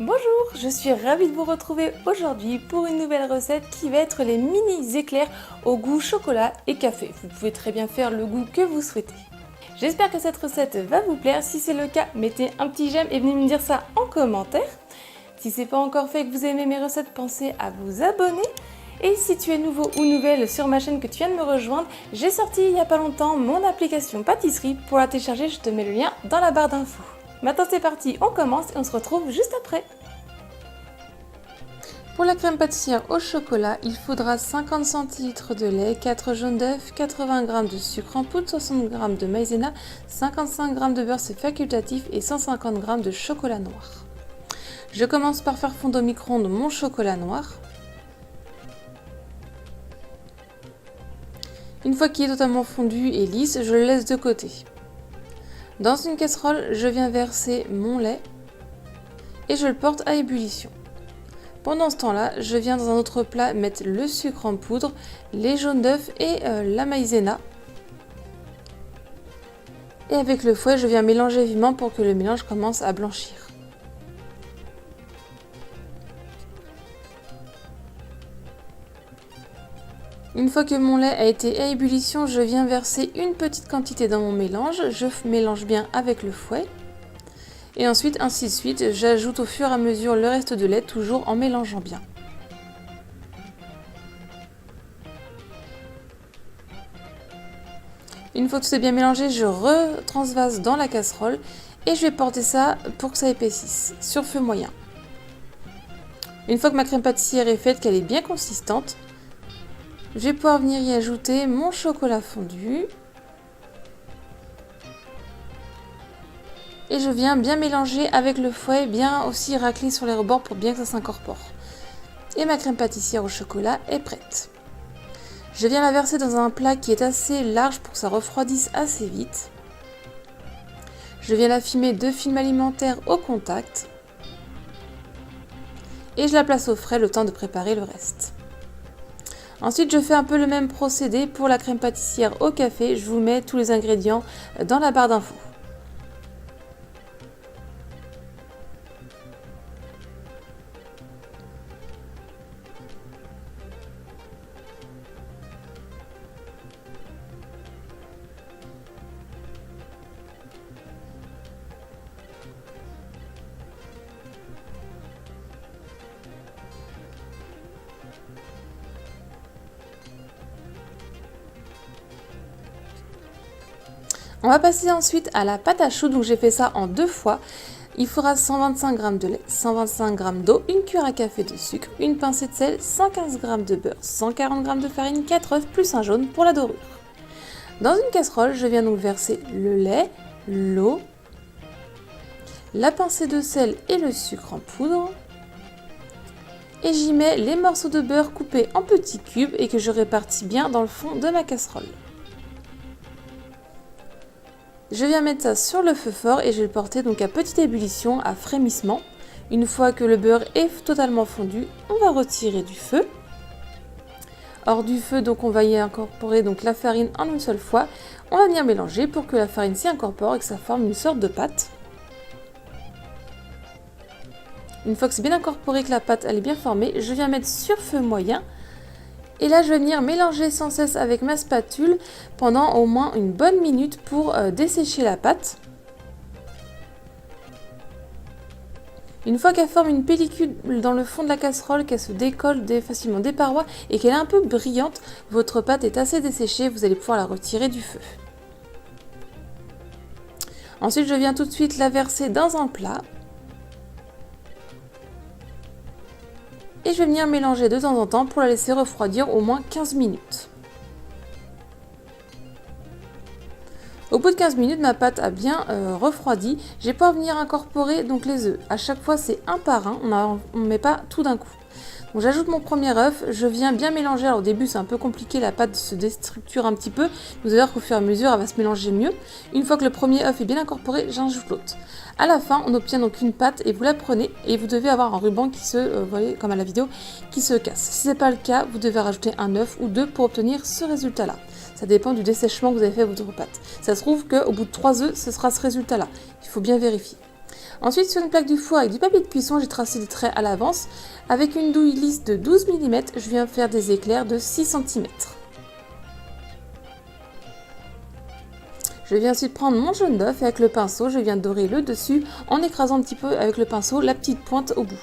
Bonjour, je suis ravie de vous retrouver aujourd'hui pour une nouvelle recette qui va être les mini éclairs au goût chocolat et café. Vous pouvez très bien faire le goût que vous souhaitez. J'espère que cette recette va vous plaire. Si c'est le cas, mettez un petit j'aime et venez me dire ça en commentaire. Si ce n'est pas encore fait et que vous aimez mes recettes, pensez à vous abonner. Et si tu es nouveau ou nouvelle sur ma chaîne, que tu viens de me rejoindre, j'ai sorti il n'y a pas longtemps mon application pâtisserie. Pour la télécharger, je te mets le lien dans la barre d'infos. Maintenant c'est parti, on commence et on se retrouve juste après. Pour la crème pâtissière au chocolat, il faudra 50 centilitres de lait, 4 jaunes d'œufs, 80 g de sucre en poudre, 60 g de maïzena, 55 g de beurre c'est facultatif et 150 g de chocolat noir. Je commence par faire fondre au micro-ondes mon chocolat noir. Une fois qu'il est totalement fondu et lisse, je le laisse de côté. Dans une casserole, je viens verser mon lait et je le porte à ébullition. Pendant ce temps-là, je viens dans un autre plat mettre le sucre en poudre, les jaunes d'œufs et la maïzena. Et avec le fouet, je viens mélanger vivement pour que le mélange commence à blanchir. Une fois que mon lait a été à ébullition, je viens verser une petite quantité dans mon mélange. Je mélange bien avec le fouet. Et ensuite, ainsi de suite, j'ajoute au fur et à mesure le reste de lait, toujours en mélangeant bien. Une fois que tout est bien mélangé, je retransvase dans la casserole et je vais porter ça pour que ça épaississe, sur feu moyen. Une fois que ma crème pâtissière est faite, qu'elle est bien consistante, je vais pouvoir venir y ajouter mon chocolat fondu. Et je viens bien mélanger avec le fouet, bien aussi racler sur les rebords pour bien que ça s'incorpore. Et ma crème pâtissière au chocolat est prête. Je viens la verser dans un plat qui est assez large pour que ça refroidisse assez vite. Je viens la filmer de film alimentaire au contact. Et je la place au frais le temps de préparer le reste. Ensuite, je fais un peu le même procédé pour la crème pâtissière au café. Je vous mets tous les ingrédients dans la barre d'infos. On va passer ensuite à la pâte à choux, donc j'ai fait ça en 2 fois. Il faudra 125 g de lait, 125 g d'eau, une cuillère à café de sucre, une pincée de sel, 115 g de beurre, 140 g de farine, 4 œufs plus un jaune pour la dorure. Dans une casserole, je viens donc verser le lait, l'eau, la pincée de sel et le sucre en poudre. Et j'y mets les morceaux de beurre coupés en petits cubes et que je répartis bien dans le fond de ma casserole. Je viens mettre ça sur le feu fort et je vais le porter donc à petite ébullition, à frémissement. Une fois que le beurre est totalement fondu, on va retirer du feu. Hors du feu, donc on va y incorporer donc la farine en une seule fois. On va bien mélanger pour que la farine s'y incorpore et que ça forme une sorte de pâte. Une fois que c'est bien incorporé, que la pâte elle est bien formée, je viens mettre sur feu moyen. Et là, je vais venir mélanger sans cesse avec ma spatule pendant au moins une bonne minute pour dessécher la pâte. Une fois qu'elle forme une pellicule dans le fond de la casserole, qu'elle se décolle facilement des parois et qu'elle est un peu brillante, votre pâte est assez desséchée, vous allez pouvoir la retirer du feu. Ensuite, je viens tout de suite la verser dans un plat. Et je vais venir mélanger de temps en temps pour la laisser refroidir au moins 15 minutes. Au bout de 15 minutes, ma pâte a bien refroidi. Je vais pouvoir venir incorporer donc les œufs. À chaque fois, c'est un par un, on ne met pas tout d'un coup. Donc j'ajoute mon premier œuf, je viens bien mélanger. Alors au début, c'est un peu compliqué, la pâte se déstructure un petit peu. Vous allez voir qu'au fur et à mesure, elle va se mélanger mieux. Une fois que le premier œuf est bien incorporé, j'ajoute l'autre. À la fin, on obtient donc une pâte et vous la prenez et vous devez avoir un ruban qui se, vous voyez, comme à la vidéo, qui se casse. Si ce n'est pas le cas, vous devez rajouter un œuf ou deux pour obtenir ce résultat-là. Ça dépend du dessèchement que vous avez fait à votre pâte. Ça se trouve qu'au bout de 3 œufs, ce sera ce résultat-là. Il faut bien vérifier. Ensuite, sur une plaque du four avec du papier de cuisson, j'ai tracé des traits à l'avance. Avec une douille lisse de 12 mm, je viens faire des éclairs de 6 cm. Je viens ensuite prendre mon jaune d'œuf et avec le pinceau, je viens dorer le dessus en écrasant un petit peu avec le pinceau la petite pointe au bout.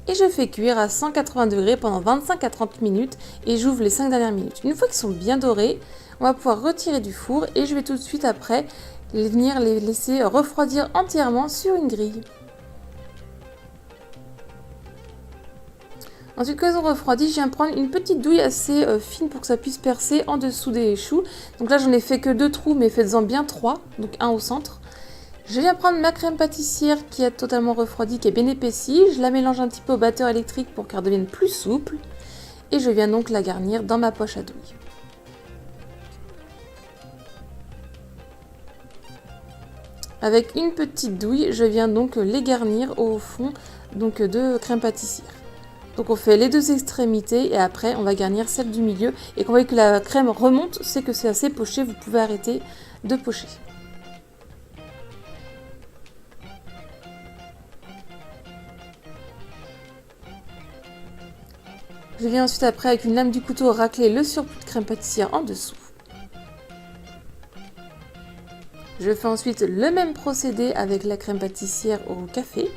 Et je fais cuire à 180 degrés pendant 25 à 30 minutes et j'ouvre les 5 dernières minutes. Une fois qu'ils sont bien dorés, on va pouvoir retirer du four et je vais tout de suite après venir les laisser refroidir entièrement sur une grille. Ensuite, quand ils ont refroidi, je viens prendre une petite douille assez fine pour que ça puisse percer en dessous des choux. Donc là, j'en ai fait que 2 trous, mais faites-en bien 3, donc un au centre. Je viens prendre ma crème pâtissière qui a totalement refroidi, qui est bien épaissie. Je la mélange un petit peu au batteur électrique pour qu'elle devienne plus souple. Et je viens donc la garnir dans ma poche à douille. Avec une petite douille, je viens donc les garnir au fond donc de crème pâtissière. Donc on fait les 2 extrémités et après on va garnir celle du milieu. Et quand vous voyez que la crème remonte, c'est que c'est assez poché, vous pouvez arrêter de pocher. Je viens ensuite après avec une lame du couteau racler le surplus de crème pâtissière en dessous. Je fais ensuite le même procédé avec la crème pâtissière au café.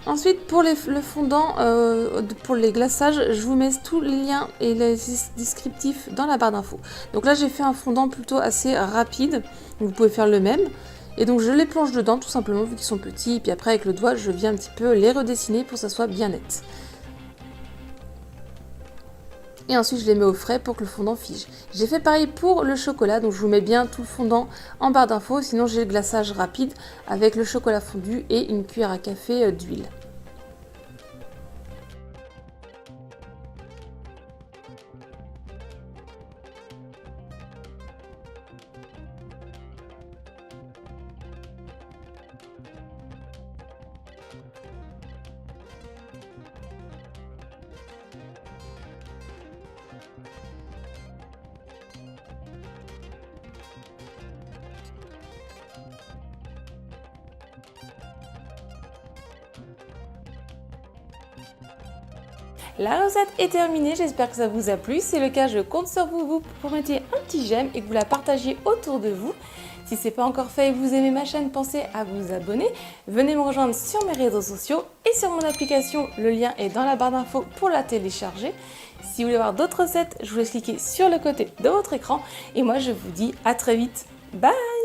Ensuite, pour le fondant, pour les glaçages, je vous mets tous les liens et les descriptifs dans la barre d'infos. Donc là, j'ai fait un fondant plutôt assez rapide. Vous pouvez faire le même. Et donc, je les plonge dedans tout simplement vu qu'ils sont petits. Et puis après, avec le doigt, je viens un petit peu les redessiner pour que ça soit bien net. Et ensuite, je les mets au frais pour que le fondant fige. J'ai fait pareil pour le chocolat, donc je vous mets bien tout le fondant en barre d'infos. Sinon, j'ai le glaçage rapide avec le chocolat fondu et une cuillère à café d'huile. La recette est terminée, j'espère que ça vous a plu. Si c'est le cas, je compte sur vous, pour mettre un petit j'aime et que vous la partagiez autour de vous. Si ce n'est pas encore fait et que vous aimez ma chaîne, pensez à vous abonner. Venez me rejoindre sur mes réseaux sociaux et sur mon application. Le lien est dans la barre d'infos pour la télécharger. Si vous voulez voir d'autres recettes, je vous laisse cliquer sur le côté de votre écran. Et moi, je vous dis à très vite. Bye!